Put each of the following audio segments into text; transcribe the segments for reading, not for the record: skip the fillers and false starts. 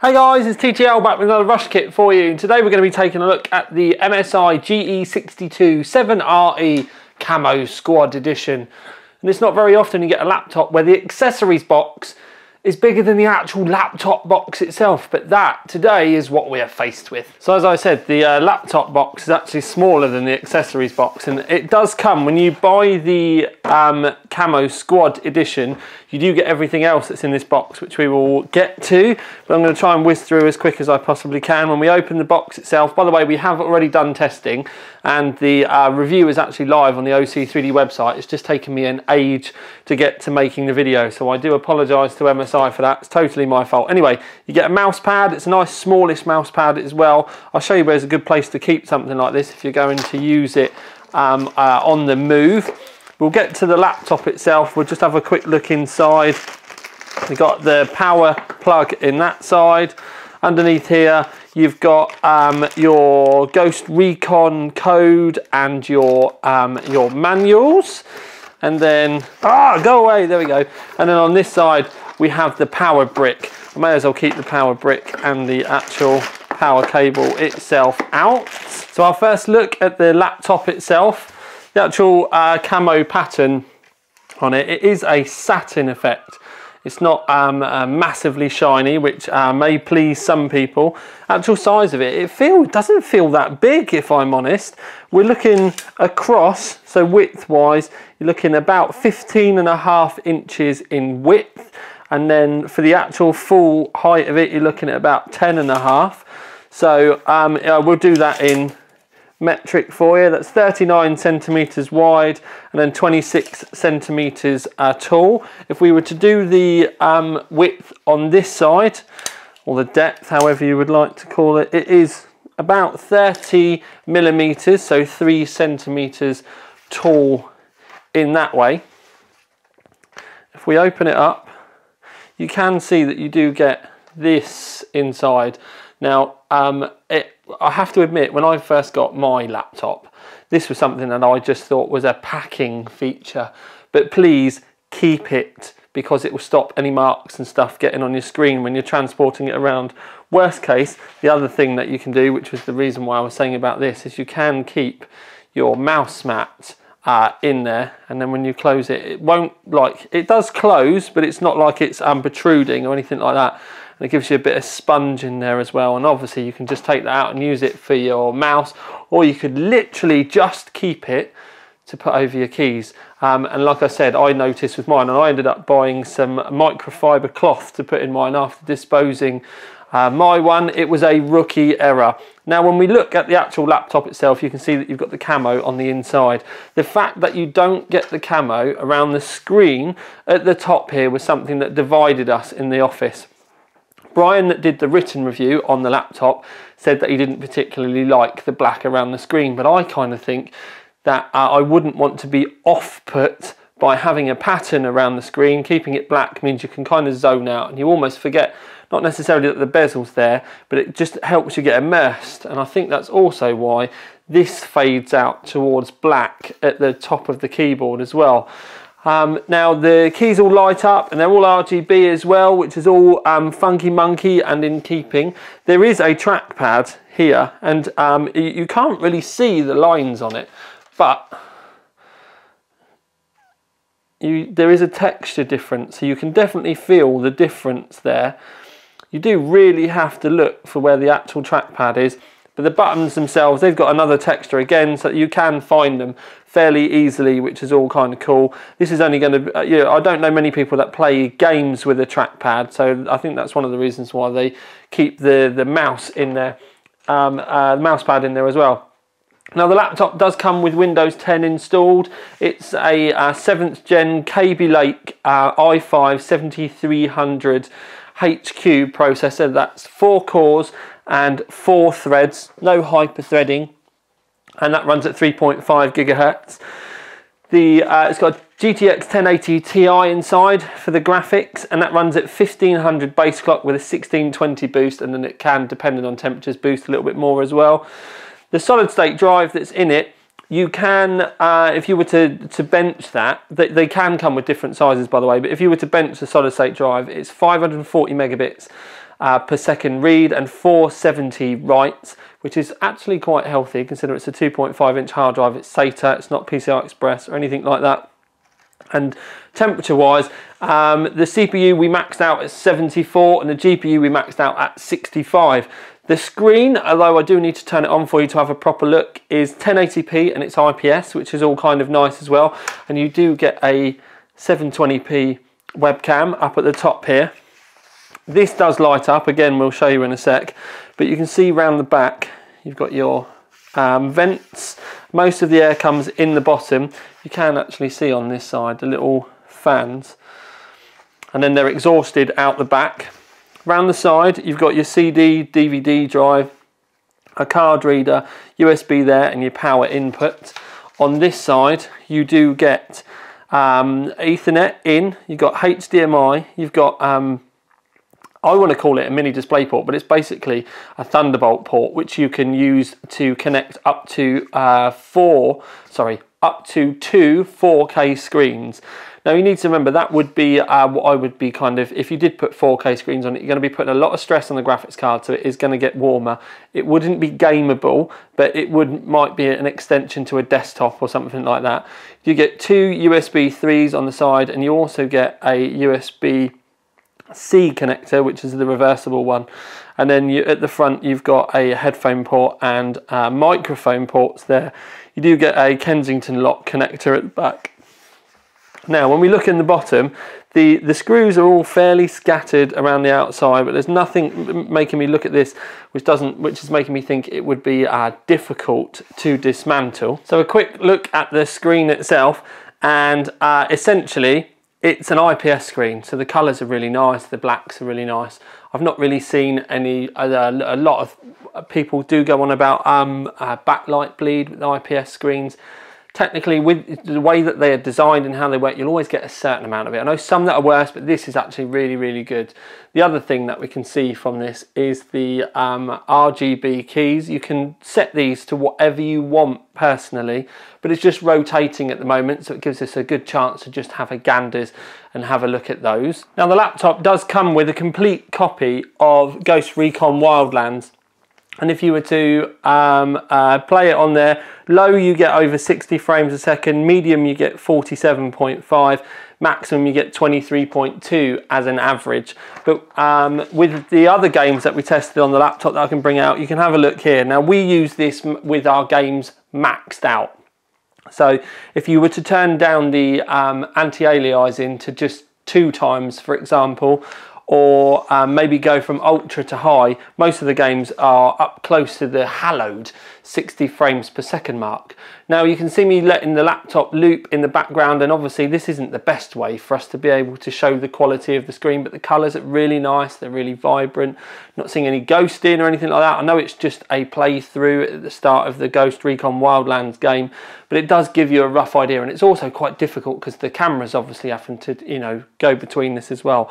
Hey guys, it's TTL back with another rush kit for you. Today we're going to be taking a look at the MSI GE62 7RE Camo Squad Edition. And it's not very often you get a laptop where the accessories box is bigger than the actual laptop box itself, but that today is what we are faced with. So as I said, the laptop box is actually smaller than the accessories box, and it does come, when you buy the Camo Squad Edition, you do get everything else that's in this box, which we will get to, but I'm going to try and whiz through as quick as I possibly can. When we open the box itself, by the way, we have already done testing, and the review is actually live on the OC3D website. It's just taken me an age to get to making the video, so I do apologise to MSI for that. It's totally my fault. Anyway, you get a mouse pad. It's a nice smallish mouse pad as well. I'll show you where's a good place to keep something like this if you're going to use it on the move. We'll get to the laptop itself. We'll just have a quick look inside. We've got the power plug in that side. Underneath here, you've got your Ghost Recon code and your manuals. And then, go away, there we go. And then on this side, we have the power brick. I may as well keep the power brick and the actual power cable itself out. So I'll first look at the laptop itself. The actual camo pattern on it, it is a satin effect. It's not massively shiny, which may please some people. Actual size of it, it doesn't feel that big, if I'm honest. We're looking across, so width-wise, you're looking about 15.5 inches in width. And then for the actual full height of it, you're looking at about 10.5. So we'll do that in metric for you. That's 39 centimeters wide and then 26 centimeters tall. If we were to do the width on this side, or the depth, however you would like to call it, it is about 30 millimeters, so 3 centimeters tall in that way. If we open it up, you can see that you do get this inside. Now, I have to admit, when I first got my laptop, this was something that I just thought was a packing feature. But please keep it, because it will stop any marks and stuff getting on your screen when you're transporting it around. Worst case, the other thing that you can do, which was the reason why I was saying about this, is you can keep your mouse mat in there, and then when you close it, it won't, like, it does close, but it's not like it's protruding or anything like that. And it gives you a bit of sponge in there as well, and obviously you can just take that out and use it for your mouse, or you could literally just keep it to put over your keys. And like I said, I noticed with mine, and I ended up buying some microfiber cloth to put in mine after disposing my one. It was a rookie error. Now when we look at the actual laptop itself, you can see that you've got the camo on the inside. The fact that you don't get the camo around the screen at the top here was something that divided us in the office. Brian, that did the written review on the laptop, said that he didn't particularly like the black around the screen, but I kind of think that I wouldn't want to be off-put by having a pattern around the screen. Keeping it black means you can kind of zone out and you almost forget, not necessarily that the bezel's there, but it just helps you get immersed. And I think that's also why this fades out towards black at the top of the keyboard as well. Now the keys all light up and they're all RGB as well, which is all funky monkey and in keeping. There is a trackpad here, and you can't really see the lines on it, but there is a texture difference, so you can definitely feel the difference there. You do really have to look for where the actual trackpad is, but the buttons themselves, they've got another texture again, so you can find them fairly easily, which is all kind of cool. This is only going to, I don't know many people that play games with a trackpad, so I think that's one of the reasons why they keep the mouse in there, the mouse pad in there as well. Now the laptop does come with Windows 10 installed. It's a 7th gen Kaby Lake i5 7300 HQ processor. That's 4 cores and 4 threads, no hyper threading, and that runs at 3.5 gigahertz. It's got GTX 1080 Ti inside for the graphics, and that runs at 1500 base clock with a 1620 boost, and then it can, depending on temperatures, boost a little bit more as well. The solid state drive that's in it, you can, if you were to bench that, they can come with different sizes by the way, but if you were to bench the solid state drive, it's 540 megabits per second read and 470 writes, which is actually quite healthy considering it's a 2.5-inch hard drive. It's SATA, it's not PCI Express or anything like that. And temperature wise, the CPU we maxed out at 74 and the GPU we maxed out at 65. The screen, although I do need to turn it on for you to have a proper look, is 1080p and it's IPS, which is all kind of nice as well. And you do get a 720p webcam up at the top here. This does light up, again we'll show you in a sec, but you can see round the back you've got your vents. Most of the air comes in the bottom. You can actually see on this side the little fans, and then they're exhausted out the back. Round the side you've got your CD, DVD drive, a card reader, USB there, and your power input. On this side you do get Ethernet in, you've got HDMI, you've got I want to call it a mini DisplayPort, but it's basically a Thunderbolt port which you can use to connect up to two 4K screens. Now you need to remember that would be what I would be kind of, if you did put 4K screens on it, you're going to be putting a lot of stress on the graphics card, so it is going to get warmer. It wouldn't be gameable, but it might be an extension to a desktop or something like that. You get two USB 3s on the side, and you also get a USB-C connector, which is the reversible one. And then at the front you've got a headphone port and microphone ports there. You do get a Kensington lock connector at the back. Now when we look in the bottom, the screws are all fairly scattered around the outside, but there's nothing making me look at this which is making me think it would be difficult to dismantle. So a quick look at the screen itself, and essentially it's an IPS screen, so the colours are really nice, the blacks are really nice. I've not really seen any, a lot of people do go on about backlight bleed with IPS screens. Technically, with the way that they are designed and how they work, you'll always get a certain amount of it. I know some that are worse, but this is actually really, really good. The other thing that we can see from this is the RGB keys. You can set these to whatever you want personally, but it's just rotating at the moment, so it gives us a good chance to just have a ganders and have a look at those. Now the laptop does come with a complete copy of Ghost Recon Wildlands. And if you were to play it on there, low you get over 60 frames a second, medium you get 47.5, maximum you get 23.2 as an average. But with the other games that we tested on the laptop that I can bring out, you can have a look here. Now we use this with our games maxed out. So if you were to turn down the anti-aliasing to just 2 times, for example, or maybe go from ultra to high, most of the games are up close to the hallowed 60 frames per second mark. Now you can see me letting the laptop loop in the background, and obviously this isn't the best way for us to be able to show the quality of the screen, but the colours are really nice, they're really vibrant. Not seeing any ghosting or anything like that. I know it's just a playthrough at the start of the Ghost Recon Wildlands game, but it does give you a rough idea, and it's also quite difficult because the camera's obviously having to, you know, go between this as well.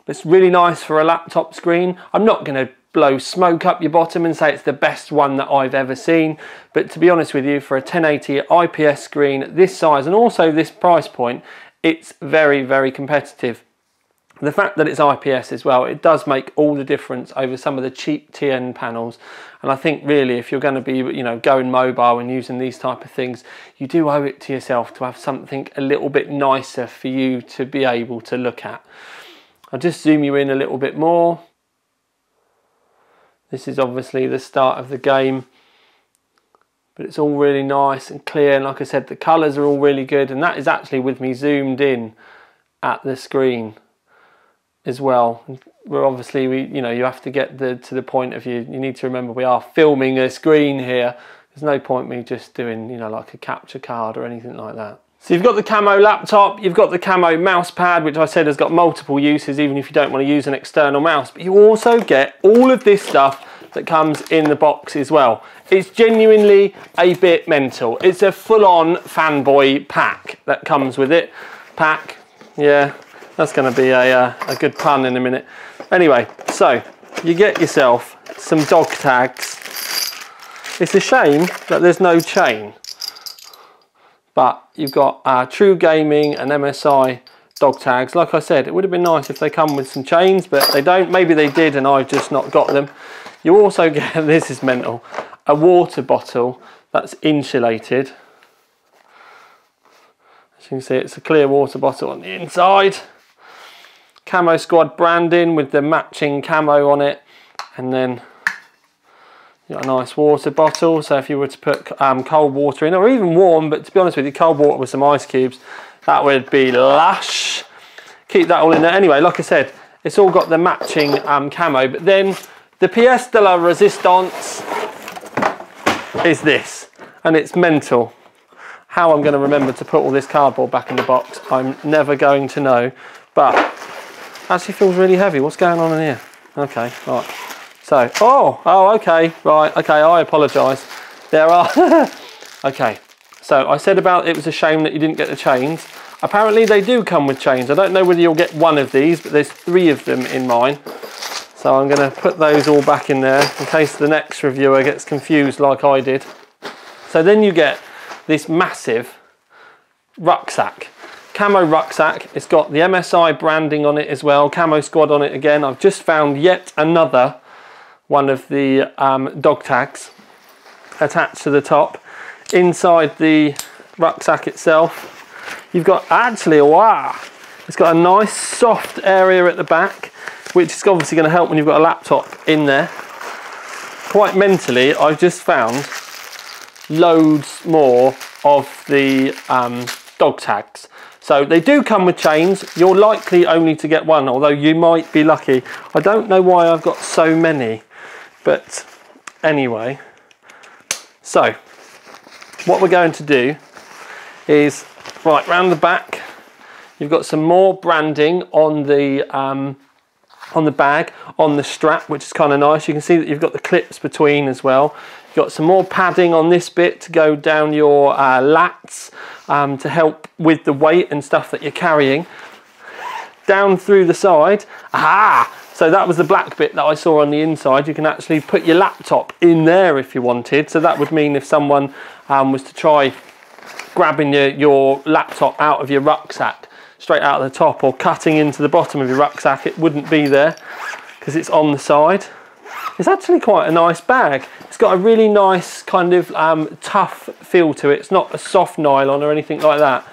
It's really nice for a laptop screen. I'm not going to blow smoke up your bottom and say it's the best one that I've ever seen, but to be honest with you, for a 1080 IPS screen this size and also this price point, it's very, very competitive. The fact that it's IPS as well, it does make all the difference over some of the cheap TN panels. And I think really, if you're going to be, you know, going mobile and using these type of things, you do owe it to yourself to have something a little bit nicer for you to be able to look at. I'll just zoom you in a little bit more. This is obviously the start of the game, but it's all really nice and clear, and like I said, the colours are all really good, and that is actually with me zoomed in at the screen as well. We're obviously, you know, you have to get to the point of you need to remember we are filming a screen here. There's no point me just doing, you know, like a capture card or anything like that. So you've got the Camo laptop, you've got the Camo mouse pad, which I said has got multiple uses even if you don't want to use an external mouse, but you also get all of this stuff that comes in the box as well. It's genuinely a bit mental. It's a full-on fanboy pack that comes with it. Pack, yeah, that's going to be a good pun in a minute. Anyway, so you get yourself some dog tags. It's a shame that there's no chain, but you've got True Gaming and MSI dog tags. Like I said, it would have been nice if they come with some chains, but they don't. Maybe they did and I've just not got them. You also get, this is mental, a water bottle that's insulated. As you can see, it's a clear water bottle on the inside. Camo Squad branding with the matching camo on it, and then you got a nice water bottle. So if you were to put cold water in, or even warm, but to be honest with you, cold water with some ice cubes, that would be lush. Keep that all in there. Anyway, like I said, it's all got the matching camo, but then the pièce de la résistance is this, and it's mental. How I'm going to remember to put all this cardboard back in the box, I'm never going to know, but actually feels really heavy. What's going on in here? Okay, right. So, oh, okay, right, okay, I apologise. There are, okay. So I said about it was a shame that you didn't get the chains. Apparently they do come with chains. I don't know whether you'll get one of these, but there's 3 of them in mine. So I'm going to put those all back in there in case the next reviewer gets confused like I did. So then you get this massive rucksack. Camo rucksack. It's got the MSI branding on it as well. Camo Squad on it again. I've just found yet another one of the dog tags attached to the top. Inside the rucksack itself, you've got actually, wow, it's got a nice soft area at the back, which is obviously going to help when you've got a laptop in there. Quite mentally, I've just found loads more of the dog tags. So they do come with chains. You're likely only to get one, although you might be lucky. I don't know why I've got so many, but anyway. So what we're going to do is, right round the back, you've got some more branding on the bag, on the strap, which is kind of nice. You can see that you've got the clips between as well. You've got some more padding on this bit to go down your lats to help with the weight and stuff that you're carrying. Down through the side, so that was the black bit that I saw on the inside. You can actually put your laptop in there if you wanted. So that would mean if someone was to try grabbing your laptop out of your rucksack straight out of the top, or cutting into the bottom of your rucksack, it wouldn't be there because it's on the side. It's actually quite a nice bag. It's got a really nice kind of tough feel to it. It's not a soft nylon or anything like that,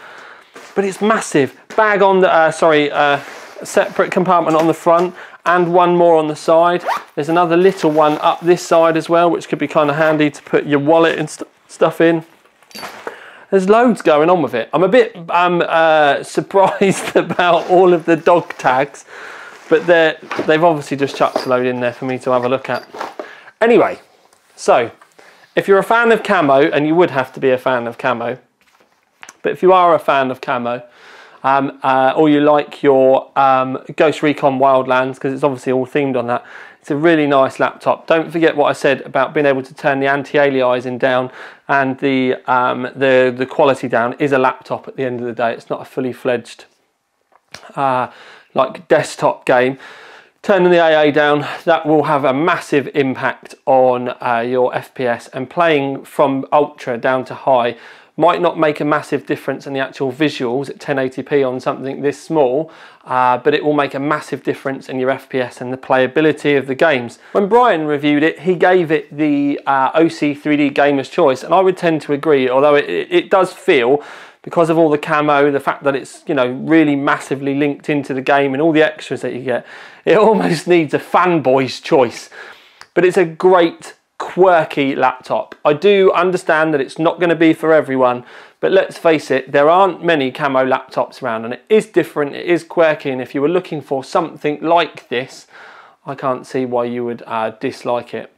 but it's massive. Bag on the, separate compartment on the front and one more on the side. There's another little one up this side as well, which could be kind of handy to put your wallet and stuff in. There's loads going on with it. I'm a bit surprised about all of the dog tags, but they've obviously just chucked a load in there for me to have a look at. Anyway, so if you're a fan of camo, and you would have to be a fan of camo, but if you are a fan of camo, or you like your Ghost Recon Wildlands, because it's obviously all themed on that, it's a really nice laptop. Don't forget what I said about being able to turn the anti-aliasing down and the quality down. Is a laptop at the end of the day. It's not a fully fledged like desktop game. Turning the AA down, that will have a massive impact on your FPS, and playing from ultra down to high might not make a massive difference in the actual visuals at 1080p on something this small, but it will make a massive difference in your FPS and the playability of the games. When Brian reviewed it, he gave it the OC 3D Gamer's Choice, and I would tend to agree, although it does feel, because of all the camo, the fact that it's, you know, really massively linked into the game and all the extras that you get, it almost needs a fanboy's choice. But it's a great, quirky laptop. I do understand that it's not going to be for everyone, but let's face it, there aren't many camo laptops around, and it is different, it is quirky, and if you were looking for something like this, I can't see why you would dislike it.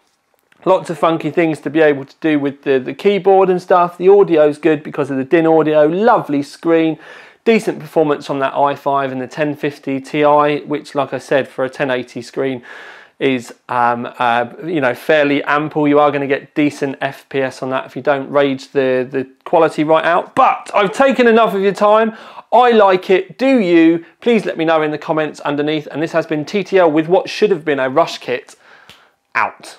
Lots of funky things to be able to do with the keyboard and stuff. The audio's good because of the DIN audio, lovely screen, decent performance on that i5 and the 1050 Ti, which, like I said, for a 1080 screen is you know, fairly ample. You are going to get decent FPS on that if you don't rage the quality right out. But I've taken enough of your time. I like it. Do you? Please let me know in the comments underneath. And this has been TTL with what should have been a rush kit out.